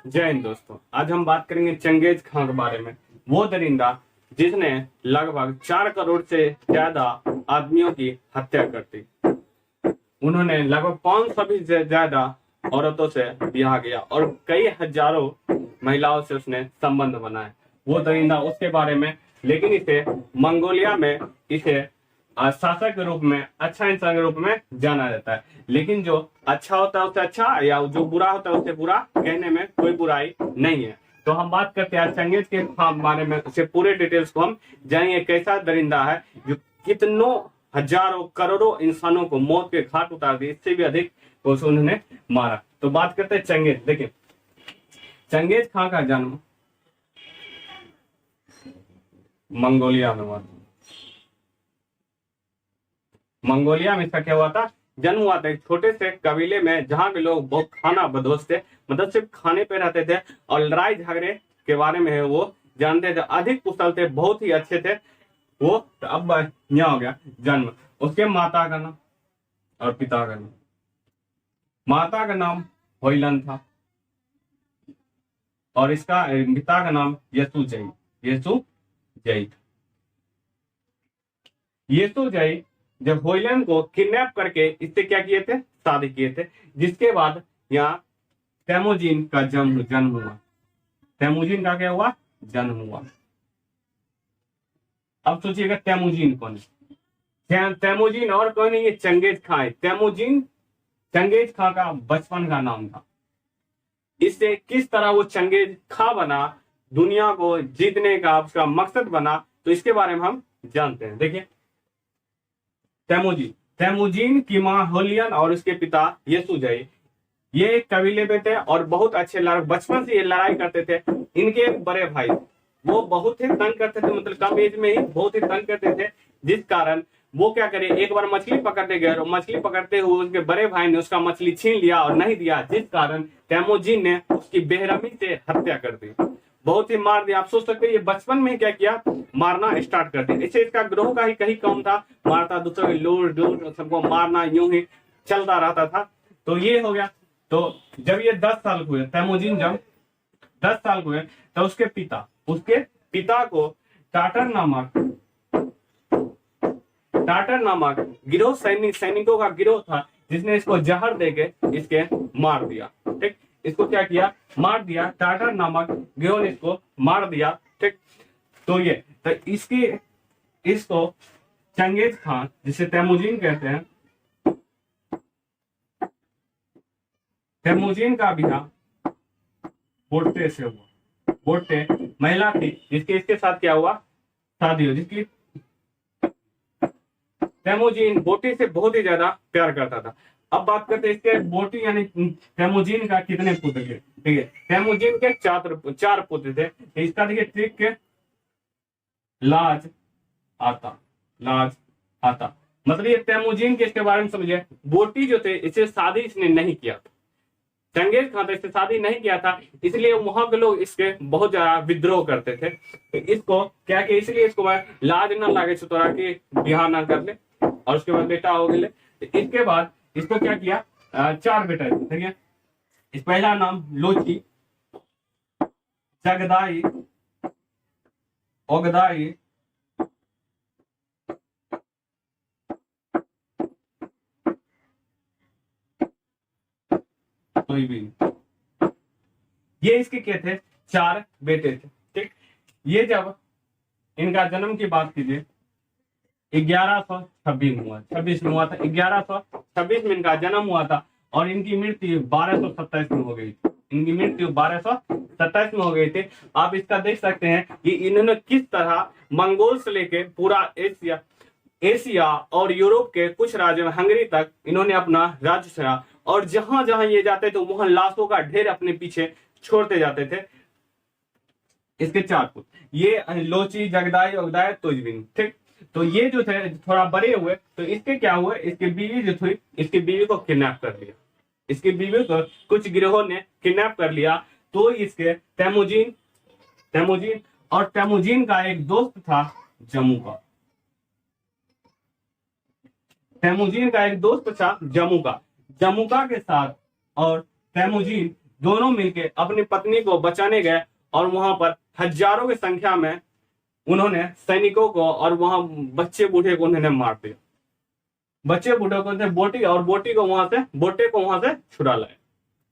जय हिंद दोस्तों। आज हम बात करेंगे चंगेज खां के बारे में। वो दरिंदा जिसने लगभग 4 करोड़ से ज्यादा आदमियों की हत्या कर दी। उन्होंने लगभग 500 भी ज्यादा औरतों से ब्याह किया और कई हजारों महिलाओं से उसने संबंध बनाए। वो दरिंदा उसके बारे में, लेकिन इसे मंगोलिया में इसे शासक के रूप में, अच्छा इंसान के रूप में जाना जाता है। लेकिन जो अच्छा होता है उससे अच्छा या जो बुरा होता है उससे बुरा कहने में कोई बुराई नहीं है। तो हम बात करते हैं चंगेज के बारे में, उससे पूरे डिटेल्स को हम जानेंगे। कैसा दरिंदा है जो कितनों हजारों करोड़ों इंसानों को मौत के घाट उतार दिए, इससे भी अधिक को उन्होंने मारा। तो बात करते हैं चंगेज। देखिए, चंगेज खां का जन्म मंगोलिया में हुआ। मंगोलिया में इसका क्या हुआ था, जन्म हुआ था एक छोटे से कबीले में, जहां के लोग बहुत खाना बदोश थे, मतलब सिर्फ खाने पे रहते थे और लड़ाई झगड़े के बारे में वो जानते थे, अधिक कुशल थे, बहुत ही अच्छे थे वो। तो अब यहाँ हो गया जन्म। उसके माता का नाम और पिता का नाम। माता का नाम होइलन था और इसका पिता का नाम यसुजई था। यसुजई जब होइलैंड को किडनैप करके इससे क्या किए थे, शादी किए थे, जिसके बाद यहाँ तेमुजिन का जन्म हुआ। तेमुजिन का क्या हुआ, जन्म हुआ। अब सोचिएगा तेमुजिन कौन है। तेमुजिन और कोई नहीं, ये चंगेज खां है। तेमुजिन चंगेज खां का बचपन का नाम था। इससे किस तरह वो चंगेज खां बना, दुनिया को जीतने का उसका मकसद बना, तो इसके बारे में हम जानते हैं। देखिए, तेमुजीन की मां होलियन और उसके पिता यसुजई, ये एक कबीले में थे और बहुत अच्छे बचपन से ये लड़ाई करते थे। इनके एक बड़े भाई वो बहुत ही तंग करते थे, मतलब कम एज में ही बहुत ही तंग करते थे, जिस कारण वो क्या करे, एक बार मछली पकड़ने गए और मछली पकड़ते हुए उसके बड़े भाई ने उसका मछली छीन लिया और नहीं दिया, जिस कारण तेमुजीन ने उसकी बेरहमी से हत्या कर दी, बहुत ही मार दिया। आप सोच सकते हैं ये बचपन में क्या किया, मारना स्टार्ट कर दिया। इससे इसका ग्रोह का ही कहीं कम था, मारता दूसरों के लूट सबको मारना, यूं ही चलता रहता था। तो ये हो गया। तो जब ये 10 साल हुए, तेमुजीन जब 10 साल हुए, तो उसके पिता को टाटर नामक गिरोह सैनिकों का गिरोह था, जिसने इसको जहर देके इसके मार दिया। ठीक, इसको क्या किया, मार दिया। टाटर नामक गिरोह ने इसको मार दिया। ठीक, तो ये तो इसको चंगेज खां, जिसे तेमुजीन कहते हैं, तेमुजीन का ब्याह बोट्टे से हुआ। बोट्टे महिला थी जिसके इसके साथ क्या हुआ, शादी हो, जिसकी तेमुजीन बोटी से बहुत ही ज्यादा प्यार करता था। अब बात करते हैं इसके बोटी यानी तेमुजीन का कितने पुत्र थे। ठीक है, तेमुजीन के 4 पुत्र थे। इसका देखिए ट्रिक के लाज आता, मतलब ये तेमुजीन के इसके बारे में समझिए। बोटी जो थे, इसे शादी इसने नहीं किया था, चंगेज खां इससे शादी नहीं किया था, इसलिए वहां के लोग इसके बहुत ज्यादा विद्रोह करते थे। तो इसको क्या किया, इसलिए इसको लाज ना लागे तोरा के बिहार ना कर ले, और उसके बाद बेटा हो गए। तो इसके बाद इसको क्या किया, 4 बेटा थे। ठीक है, इस पहला नाम लोची, जगदाई, ओगदाई, ये इसके क्या थे, 4 बेटे थे। ठीक, ये जब इनका जन्म की बात कीजिए 1126 में हुआ था। 1126 में इनका जन्म हुआ था और इनकी मृत्यु 1227 में हो गई थी। इनकी मृत्यु 1227 में हो गई थी। आप इसका देख सकते हैं कि इन्होंने किस तरह मंगोल से लेके पूरा एशिया और यूरोप के कुछ राज्यों, हंगरी तक इन्होंने अपना राज्य चला, और जहां जहां ये जाते थे वहां लाशों का ढेर अपने पीछे छोड़ते जाते थे। इसके 4 पुत्र, ये लोची, जगदाई, ओगदाई, तुजबिन। ठीक, तो ये जो थे थोड़ा बड़े हुए, तो इसके क्या हुए, इसकी बीवी जो थी, इसकी बीवी को किडनैप कर लिया। इसकी बीवी को कुछ गिरोहों ने किडनैप कर लिया। तो इसके तेमुजीन और तेमुजीन का एक दोस्त था जमुका। तेमुजीन का एक दोस्त था जमुका के साथ, और तेमुजीन दोनों मिलके अपनी पत्नी को बचाने गए और वहां पर हजारों की संख्या में उन्होंने सैनिकों को और वहां बच्चे बूढ़े को उन्होंने मार दिया। बच्चे बूढ़े को बोटी और बोटी को बोटे को वहां से छुड़ा लाए।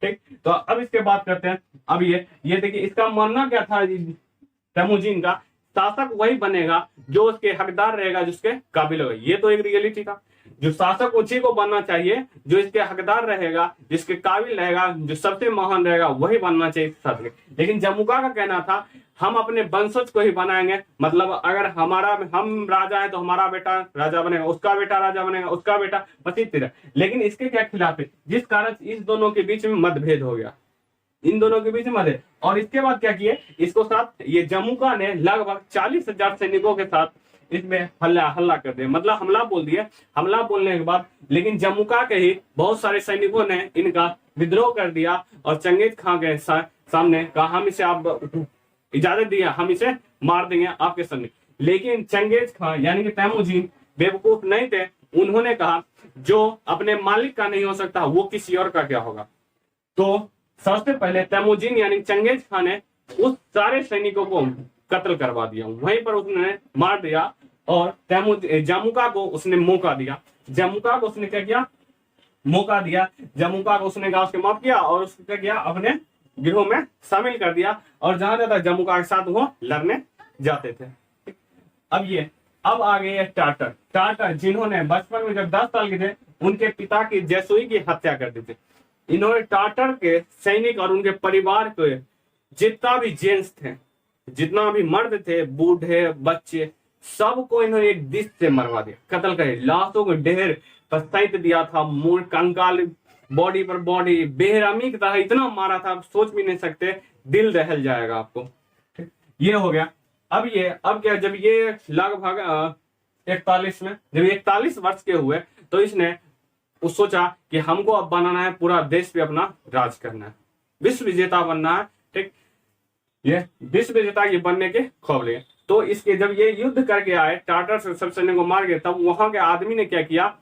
ठीक, तो अब इसके बात करते हैं। अब ये देखिए इसका मानना क्या था तेमुजिन का, शासक वही बनेगा जो उसके हकदार रहेगा, जिसके काबिल होगा। ये तो एक रियलिटी था, जो शासक उसी को बनना चाहिए जो इसके हकदार रहेगा, जिसके काबिल रहेगा, जो सबसे महान रहेगा, वही बनना चाहिए शासक। लेकिन जमुका का कहना था हम अपने वंशज को ही बनाएंगे, मतलब अगर हम राजा है तो हमारा बेटा राजा बनेगा, उसका बेटा राजा बनेगा, उसका बेटा, बस इस तरह। लेकिन इसके क्या खिलाफ है, जिस कारण इस दोनों के बीच में मतभेद हो गया, इन दोनों के बीच में मतभेद। और इसके बाद क्या किए, इसको साथ ये जमुका ने लगभग 40,000 सैनिकों के साथ इसमें हल्ला कर दिया, मतलब हमला बोल दिया। हमला बोलने के बाद लेकिन जमुका के ही बहुत सारे सैनिकों ने इनका विद्रोह कर दिया और चंगेज खां के सामने कहा हम इसे आप इजाजत दिया, हम इसे मार देंगे आपके सामने। लेकिन चंगेज खां यानी कि तेमुजिन बेवकूफ नहीं थे, उन्होंने कहा जो अपने मालिक का नहीं हो सकता वो किसी और का क्या होगा। तो सबसे पहले तेमुजिन यानी चंगेज खां ने उस सारे सैनिकों को कत्ल करवा दिया, वहीं पर उसने मार दिया और जमुका को उसने मौका दिया। जमुका को उसने क्या किया, मौका दिया। जमुका को उसने गांव से माफ किया और उसको क्या किया, अपने गिरोह में शामिल कर दिया और जहां जाता जमुका के साथ वो लड़ने जाते थे। अब आ गए टाटर जिन्होंने बचपन में जब 10 साल के थे उनके पिता की जैसुई की हत्या कर दी थी। इन्होंने टाटर के सैनिक और उनके परिवार के जितना भी जेंट्स थे, जितना भी मर्द थे, बूढ़े बच्चे, सबको इन्होंने एक दिश से मरवा दिया, कत्ल कर लाशों को ढेर पर सैंत दिया था, मूल कंकाल बॉडी पर बॉडी बेरहमी की तरह इतना मारा था, आप सोच भी नहीं सकते, दिल दहल जाएगा आपको। ये हो गया। अब क्या, जब ये लगभग 41 में जब 41 वर्ष के हुए तो इसने सोचा कि हमको अब बनाना है, पूरा देश पे अपना राज करना है, विश्व विजेता बनना है। ठीक, ये विश्व विजेता ये बनने के ख्वाब लिए। तो इसके जब ये युद्ध करके आए, टाटर से सब सैनिकों को मार गए, तब वहां के आदमी ने क्या किया,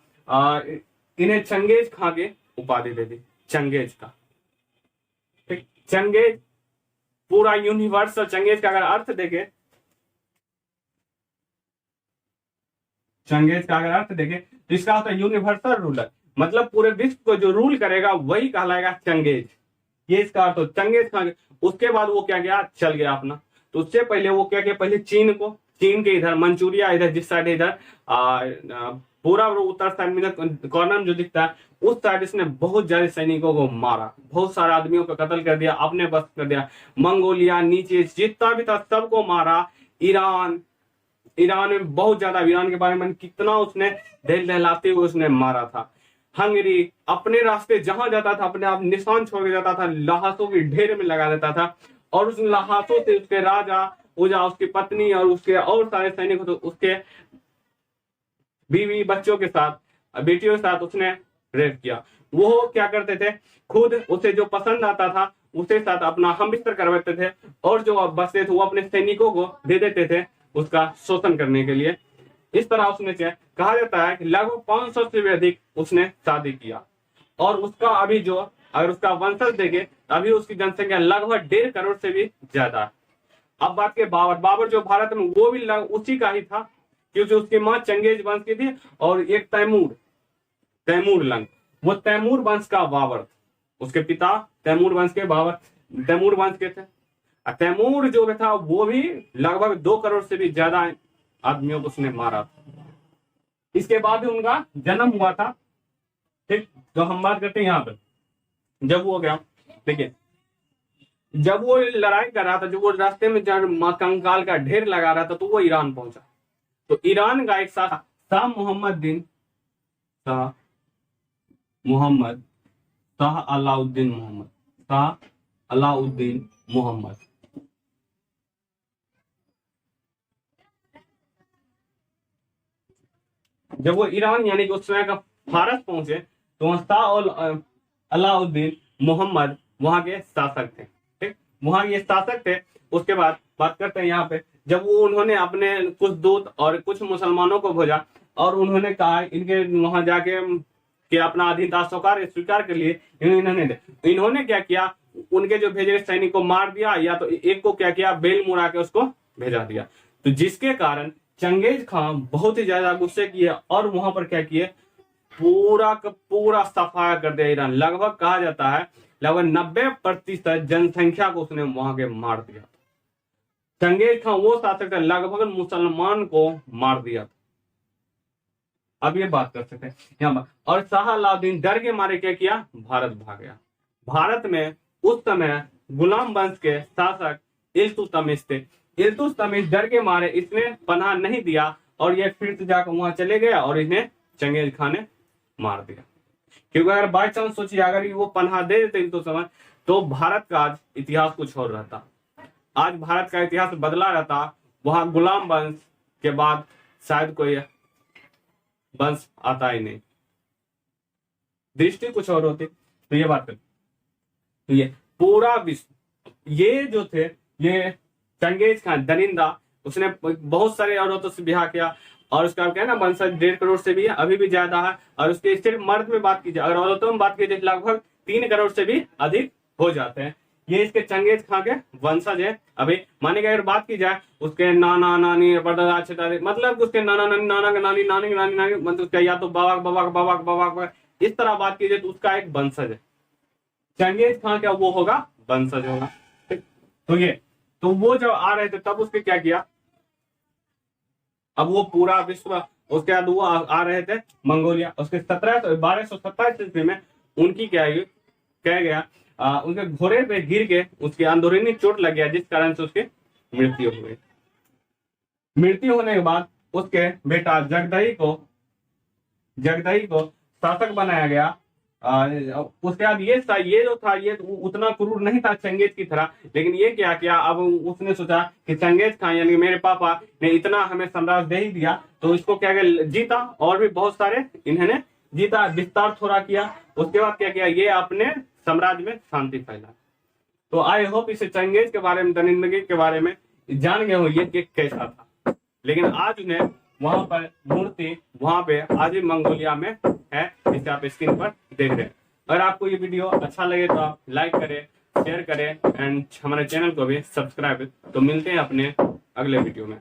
इन्हें चंगेज खां के उपाधि दे दी, चंगेज का। ठीक, चंगेज पूरा यूनिवर्सल, चंगेज का अगर अर्थ देखे, चंगेज का अगर अर्थ देखे तो इसका होता है यूनिवर्सल रूलर, मतलब पूरे विश्व को जो रूल करेगा वही कहलाएगा चंगेज। ये इसका अर्थ हो चंगेज खां। उसके बाद वो क्या किया, चल गया अपना। तो उससे पहले वो क्या किया, पहले चीन के इधर मंचूरिया, इधर जिस साइड इधर पूरा उत्तर साइड में कॉर्नर में जो दिखता है उस साइड इसने बहुत ज्यादा सैनिकों को मारा, बहुत सारे आदमियों को कत्ल कर दिया, अपने बस कर दिया। मंगोलिया नीचे जितना भी था सबको मारा। ईरान में बहुत ज्यादा, ईरान के बारे में कितना उसने दिल दहलाते हुए उसने मारा था। हंगरी अपने रास्ते जहां जाता था अपने आप निशान छोड़ के जाता था, लाशों के ढेर में लगा देता था और उस लाशों से उसके राजा, उसकी पत्नी और उसके और सारे सैनिक, तो उसके बीवी बच्चों के साथ, बेटियों के साथ उसने रेप किया। वो क्या करते थे, खुद उसे जो पसंद आता था उसके साथ अपना हम बिस्तर करवाते थे और जो बचते थे वो अपने सैनिकों को दे देते थे उसका शोषण करने के लिए। इस तरह उसने कहा जाता है कि लगभग 500 से भी अधिक उसने शादी किया और उसका अभी जो, अगर उसका वंशज देखे अभी उसकी जनसंख्या लगभग 1.5 करोड़ से भी ज्यादा है। अब बात के बाबर जो भारत में वो भी उसी का ही था, क्योंकि उसकी माँ चंगेज वंश की थी और एक तैमूर लंग, वो तैमूर वंश का बाबर, उसके पिता तैमूर वंश के थे। तैमूर जो था वो भी लगभग 2 करोड़ से भी ज्यादा आदमियों को उसने मारा था। इसके बाद उनका जन्म हुआ था। ठीक, तो हम बात करते हैं यहाँ पे जब वो गया, देखिए जब वो लड़ाई कर रहा था, जब वो रास्ते में कंकाल का ढेर लगा रहा था तो वो ईरान पहुंचा। तो ईरान का एक शाह अलाउद्दीन मोहम्मद। जब वो ईरान यानी कि उस समय का फारस पहुंचे तो शाह अलाउद्दीन मोहम्मद वहां के शासक थे। ठीक, वहां के शासक थे। उसके बाद बात करते हैं यहाँ पे, जब वो उन्होंने अपने कुछ दूत और कुछ मुसलमानों को भेजा और उन्होंने कहा इनके वहां जाके कि अपना अधीनता स्वीकार कर लिए। इन्होंने क्या किया, उनके जो भेजे सैनिक को मार दिया, या तो एक को क्या किया, बेल मुड़ा के उसको भेजा दिया। तो जिसके कारण चंगेज खान बहुत ही ज्यादा गुस्से किए और वहां पर क्या किए, पूरा का पूरा सफाया कर दिया ईरान। लगभग कहा जाता है लगभग 90% जनसंख्या को उसने वहां के मार दिया। चंगेज खान वो शासक था लगभग मुसलमान को मार दिया था। अब ये बात कर सकते हैं यहाँ पर। और शाह अलाउद्दीन डर के मारे क्या किया, भारत भाग गया। भारत में उस समय गुलाम वंश के शासक इल्तुतमिश थे। इल्तुतमिश डर के मारे इसने पनाह नहीं दिया और ये फिर से जाकर वहां चले गया और इन्हें चंगेज खान ने मार दिया। क्योंकि अगर बाई चांस सोचिए अगर वो पनाह दे देते इल्तुतमिश तो भारत का आज इतिहास कुछ और रहता। आज भारत का इतिहास बदला रहता। वहां गुलाम वंश के बाद शायद कोई वंश आता ही नहीं, दृष्टि कुछ और होती। तो ये बात कर, तो ये पूरा विश्व, ये जो थे ये चंगेज खान दरिंदा, उसने बहुत सारे औरतों से ब्याह किया और उसका क्या है ना वंशज 1.5 करोड़ से भी है, अभी भी ज्यादा है। और उसके सिर्फ मर्द में बात कीजिए, अगर औरतों में बात कीजिए लगभग 3 करोड़ से भी अधिक हो जाते हैं। ये इसके चंगेज खान के वंशज है। अभी माने की अगर बात की जाए उसके नाना नानी परदादा छेदादे, मतलब उसके नाना नानी नाना के नानी नानी के नानी नानी, मतलब उसका या तो बाबा बाबा बाबा बाबा, इस तरह बात कीजिए तो उसका एक वंशज है। चंगेज खान क्या वो होगा, वंशज होगा। तो ये तो वो जब आ रहे थे तब उसके क्या किया, अब वो पूरा विश्व, उसके बाद वो आ रहे थे मंगोलिया। उसके 1227 ईस्वी में उनकी क्या गया, उनके घोड़े पे गिर के उसकी अंदरूनी चोट लग गया, जिस कारण से उसकी मृत्यु हो गई। मृत्यु होने के बाद उसके बेटा जगदही को शासक बनाया गया। उसके बाद ये जो था ये उतना क्रूर नहीं था चंगेज की तरह, लेकिन ये क्या किया, अब उसने सोचा कि चंगेज खान यानी मेरे पापा ने इतना हमें साम्राज्य दे ही दिया तो इसको क्या किया, जीता और भी बहुत सारे इन्होंने जीता, विस्तार थोड़ा किया। उसके बाद क्या किया, ये अपने साम्राज्य में शांति फैला। तो आई होप इसे चंगेज के बारे में, दरिंदगी के बारे में जान गए हो ये कि कैसा था। लेकिन आज उन्हें वहां पर मूर्ति वहां पे आज भी मंगोलिया में है, जिसे आप स्क्रीन पर देख रहे हैं। अगर आपको ये वीडियो अच्छा लगे तो आप लाइक करें, शेयर करें एंड हमारे चैनल को भी सब्सक्राइब। तो मिलते हैं अपने अगले वीडियो में।